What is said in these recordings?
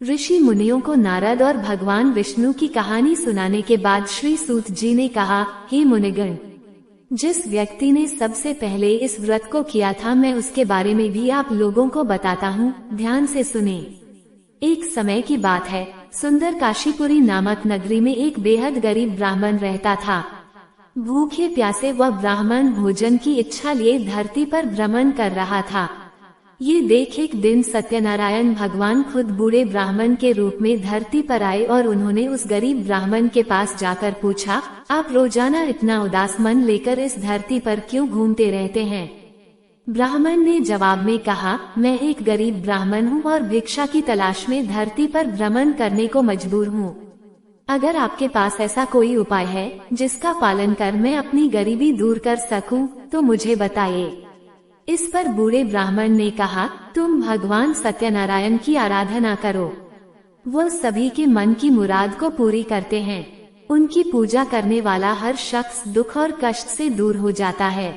ऋषि मुनियों को नारद और भगवान विष्णु की कहानी सुनाने के बाद श्री सूत जी ने कहा, हे मुनिगण, जिस व्यक्ति ने सबसे पहले इस व्रत को किया था, मैं उसके बारे में भी आप लोगों को बताता हूँ, ध्यान से सुने। एक समय की बात है, सुंदर काशीपुरी नामक नगरी में एक बेहद गरीब ब्राह्मण रहता था। भूखे प्यासे वह ब्राह्मण भोजन की इच्छा लिए धरती पर भ्रमण कर रहा था। ये देख एक दिन सत्यनारायण भगवान खुद बूढ़े ब्राह्मण के रूप में धरती पर आए और उन्होंने उस गरीब ब्राह्मण के पास जाकर पूछा, आप रोजाना इतना उदास मन लेकर इस धरती पर क्यों घूमते रहते हैं? ब्राह्मण ने जवाब में कहा, मैं एक गरीब ब्राह्मण हूँ और भिक्षा की तलाश में धरती पर भ्रमण करने को मजबूर हूँ। अगर आपके पास ऐसा कोई उपाय है जिसका पालन कर मैं अपनी गरीबी दूर कर सकूं, तो मुझे बताइए। इस पर बूढ़े ब्राह्मण ने कहा, तुम भगवान सत्यनारायण की आराधना करो। वो सभी के मन की मुराद को पूरी करते हैं। उनकी पूजा करने वाला हर शख्स दुख और कष्ट से दूर हो जाता है।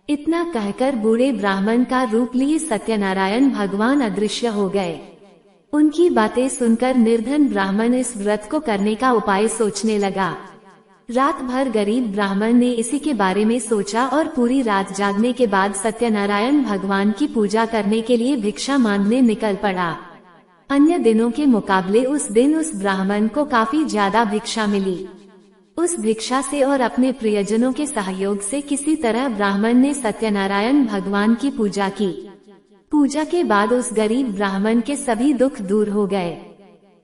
इतना कहकर बूढ़े ब्राह्मण का रूप लिए सत्यनारायण भगवान अदृश्य हो गए। उनकी बातें सुनकर निर्धन ब्राह्मण इस व्रत को करने का उपाय सोचने लगा। रात भर गरीब ब्राह्मण ने इसी के बारे में सोचा और पूरी रात जागने के बाद सत्यनारायण भगवान की पूजा करने के लिए भिक्षा मांगने निकल पड़ा। अन्य दिनों के मुकाबले उस दिन उस ब्राह्मण को काफी ज्यादा भिक्षा मिली। उस भिक्षा से और अपने प्रियजनों के सहयोग से किसी तरह ब्राह्मण ने सत्यनारायण भगवान की पूजा की। पूजा के बाद उस गरीब ब्राह्मण के सभी दुख दूर हो गए।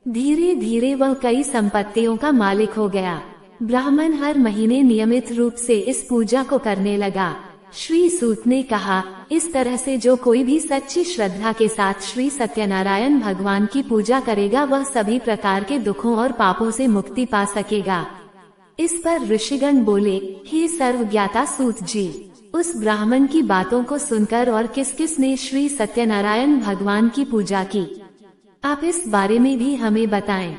धीरे धीरे वह कई संपत्तियों का मालिक हो गया। ब्राह्मण हर महीने नियमित रूप से इस पूजा को करने लगा। श्री सूत ने कहा, इस तरह से जो कोई भी सच्ची श्रद्धा के साथ श्री सत्यनारायण भगवान की पूजा करेगा, वह सभी प्रकार के दुखों और पापों से मुक्ति पा सकेगा। इस पर ऋषिगण बोले, हे सर्वज्ञाता सूत जी, उस ब्राह्मण की बातों को सुनकर और किस किस ने श्री सत्यनारायण भगवान की पूजा की, आप इस बारे में भी हमें बताएं।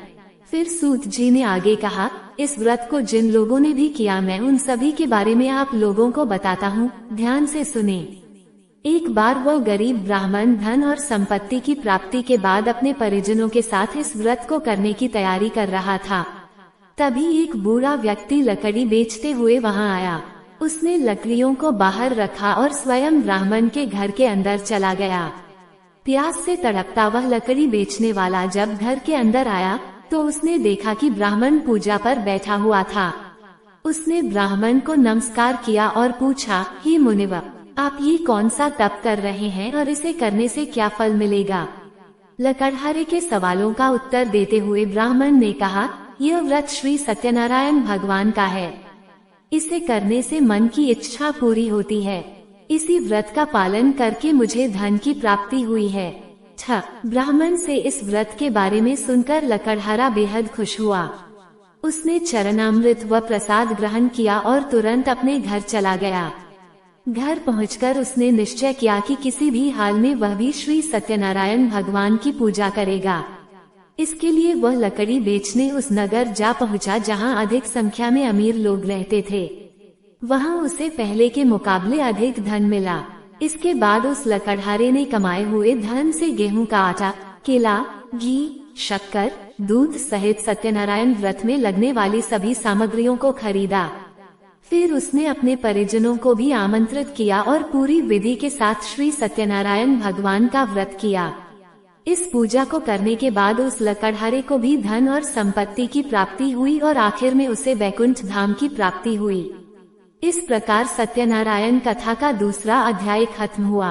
फिर सूत जी ने आगे कहा, इस व्रत को जिन लोगों ने भी किया, मैं उन सभी के बारे में आप लोगों को बताता हूँ, ध्यान से सुने। एक बार वह गरीब ब्राह्मण धन और संपत्ति की प्राप्ति के बाद अपने परिजनों के साथ इस व्रत को करने की तैयारी कर रहा था। तभी एक बूढ़ा व्यक्ति लकड़ी बेचते हुए वहाँ आया। उसने लकड़ियों को बाहर रखा और स्वयं ब्राह्मण के घर के अंदर चला गया। प्यास से तड़पता वह लकड़ी बेचने वाला जब घर के अंदर आया तो उसने देखा कि ब्राह्मण पूजा पर बैठा हुआ था। उसने ब्राह्मण को नमस्कार किया और पूछा, हे मुनिवर, आप ये कौन सा तप कर रहे हैं और इसे करने से क्या फल मिलेगा? लकड़हारे के सवालों का उत्तर देते हुए ब्राह्मण ने कहा, यह व्रत श्री सत्यनारायण भगवान का है। इसे करने से मन की इच्छा पूरी होती है। इसी व्रत का पालन करके मुझे धन की प्राप्ति हुई है। ब्राह्मण से इस व्रत के बारे में सुनकर लकड़हारा बेहद खुश हुआ। उसने चरणामृत व प्रसाद ग्रहण किया और तुरंत अपने घर चला गया। घर पहुंचकर उसने निश्चय किया कि किसी भी हाल में वह भी श्री सत्यनारायण भगवान की पूजा करेगा। इसके लिए वह लकड़ी बेचने उस नगर जा पहुंचा जहां अधिक संख्या में अमीर लोग रहते थे। वहां उसे पहले के मुकाबले अधिक धन मिला। इसके बाद उस लकड़हारे ने कमाए हुए धन से गेहूं का आटा, केला, घी, शक्कर, दूध सहित सत्यनारायण व्रत में लगने वाली सभी सामग्रियों को खरीदा। फिर उसने अपने परिजनों को भी आमंत्रित किया और पूरी विधि के साथ श्री सत्यनारायण भगवान का व्रत किया। इस पूजा को करने के बाद उस लकड़हारे को भी धन और संपत्ति की प्राप्ति हुई और आखिर में उसे वैकुंठ धाम की प्राप्ति हुई। इस प्रकार सत्यनारायण कथा का दूसरा अध्याय खत्म हुआ।